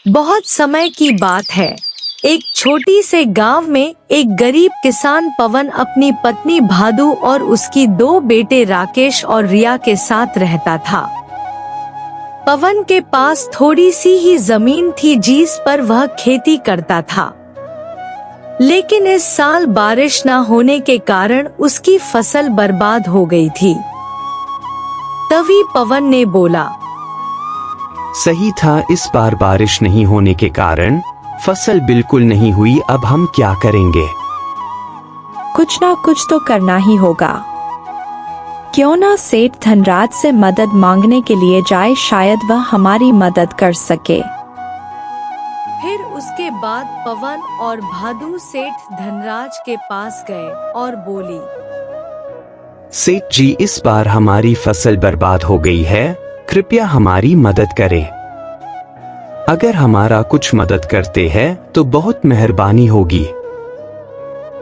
बहुत समय की बात है। एक छोटी से गांव में एक गरीब किसान पवन अपनी पत्नी भादु और उसकी दो बेटे राकेश और रिया के साथ रहता था। पवन के पास थोड़ी सी ही जमीन थी जिस पर वह खेती करता था, लेकिन इस साल बारिश न होने के कारण उसकी फसल बर्बाद हो गई थी। तभी पवन ने बोला, सही था, इस बार बारिश नहीं होने के कारण फसल बिल्कुल नहीं हुई। अब हम क्या करेंगे? कुछ ना कुछ तो करना ही होगा। क्यों ना सेठ धनराज से मदद मांगने के लिए जाए, शायद वह हमारी मदद कर सके। फिर उसके बाद पवन और भादु सेठ धनराज के पास गए और बोली, सेठ जी, इस बार हमारी फसल बर्बाद हो गई है, कृपया हमारी मदद करें। अगर हमारा कुछ मदद करते हैं तो बहुत मेहरबानी होगी।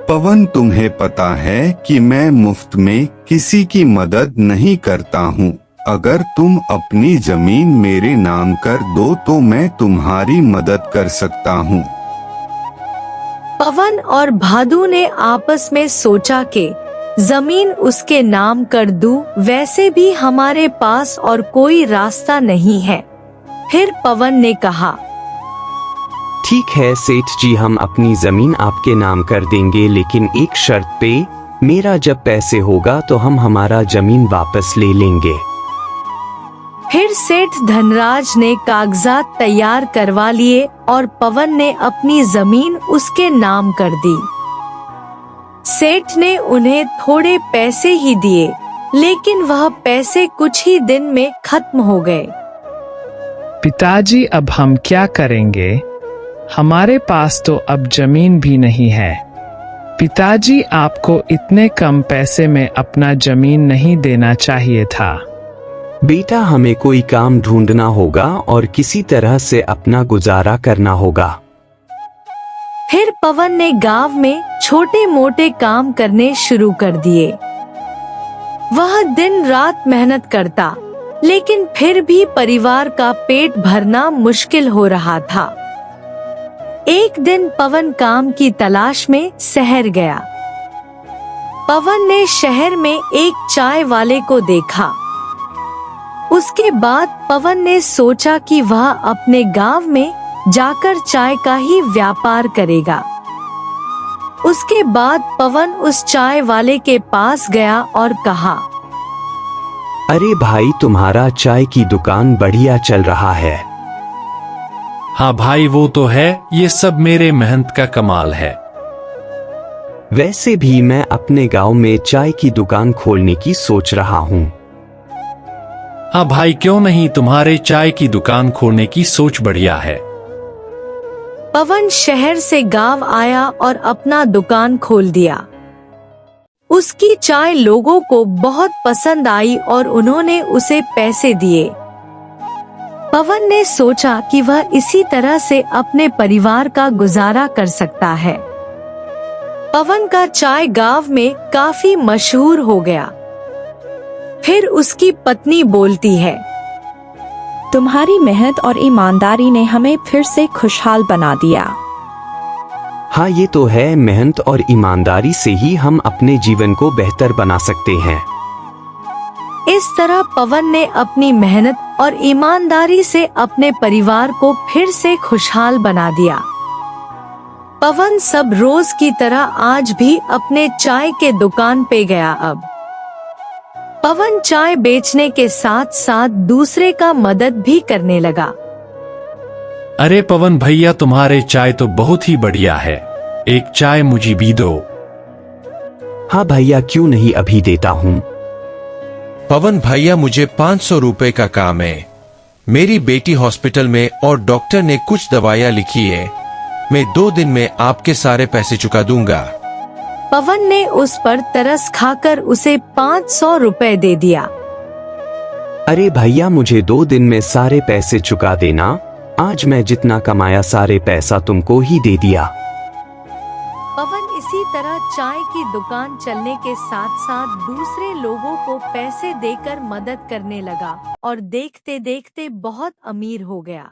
पवन, तुम्हें पता है कि मैं मुफ्त में किसी की मदद नहीं करता हूँ। अगर तुम अपनी जमीन मेरे नाम कर दो तो मैं तुम्हारी मदद कर सकता हूँ। पवन और भादु ने आपस में सोचा कि जमीन उसके नाम कर दूं, वैसे भी हमारे पास और कोई रास्ता नहीं है। फिर पवन ने कहा, ठीक है सेठ जी, हम अपनी जमीन आपके नाम कर देंगे, लेकिन एक शर्त पे, मेरा जब पैसे होगा तो हम हमारा जमीन वापस ले लेंगे। फिर सेठ धनराज ने कागजात तैयार करवा लिए और पवन ने अपनी जमीन उसके नाम कर दी। सेठ ने उन्हें थोड़े पैसे ही दिए, लेकिन वह पैसे कुछ ही दिन में खत्म हो गए। पिताजी, अब हम क्या करेंगे? हमारे पास तो अब जमीन भी नहीं है। पिताजी, आपको इतने कम पैसे में अपना जमीन नहीं देना चाहिए था। बेटा, हमें कोई काम ढूंढना होगा और किसी तरह से अपना गुजारा करना होगा। फिर पवन ने गांव में छोटे मोटे काम करने शुरू कर दिए। वह दिन रात मेहनत करता, लेकिन फिर भी परिवार का पेट भरना मुश्किल हो रहा था। एक दिन पवन काम की तलाश में शहर गया। पवन ने शहर में एक चाय वाले को देखा। उसके बाद पवन ने सोचा कि वह अपने गांव में जाकर चाय का ही व्यापार करेगा। उसके बाद पवन उस चाय वाले के पास गया और कहा, अरे भाई, तुम्हारा चाय की दुकान बढ़िया चल रहा है। हाँ भाई, वो तो है, ये सब मेरे मेहनत का कमाल है। वैसे भी मैं अपने गांव में चाय की दुकान खोलने की सोच रहा हूँ। हाँ भाई, क्यों नहीं, तुम्हारे चाय की दुकान खोलने की सोच बढ़िया है। पवन शहर से गांव आया और अपना दुकान खोल दिया। उसकी चाय लोगों को बहुत पसंद आई और उन्होंने उसे पैसे दिए। पवन ने सोचा कि वह इसी तरह से अपने परिवार का गुजारा कर सकता है। पवन का चाय गांव में काफी मशहूर हो गया। फिर उसकी पत्नी बोलती है, तुम्हारी मेहनत और ईमानदारी ने हमें फिर से खुशहाल बना दिया। हाँ, ये तो है, मेहनत और ईमानदारी से ही हम अपने जीवन को बेहतर बना सकते हैं। इस तरह पवन ने अपनी मेहनत और ईमानदारी से अपने परिवार को फिर से खुशहाल बना दिया। पवन सब रोज की तरह आज भी अपने चाय के दुकान पे गया। अब पवन चाय बेचने के साथ साथ दूसरे का मदद भी करने लगा। अरे पवन भैया, तुम्हारे चाय तो बहुत ही बढ़िया है, एक चाय मुझे भी दो। हाँ भैया, क्यों नहीं, अभी देता हूँ। पवन भैया, मुझे 500 रुपए का काम है। मेरी बेटी हॉस्पिटल में और डॉक्टर ने कुछ दवाइयाँ लिखी है। मैं 2 दिन में आपके सारे पैसे चुका दूंगा। पवन ने उस पर तरस खाकर उसे 500 रुपए दे दिया। अरे भैया, मुझे 2 दिन में सारे पैसे चुका देना। आज मैं जितना कमाया सारे पैसा तुमको ही दे दिया। पवन इसी तरह चाय की दुकान चलने के साथ साथ दूसरे लोगों को पैसे देकर मदद करने लगा और देखते देखते बहुत अमीर हो गया।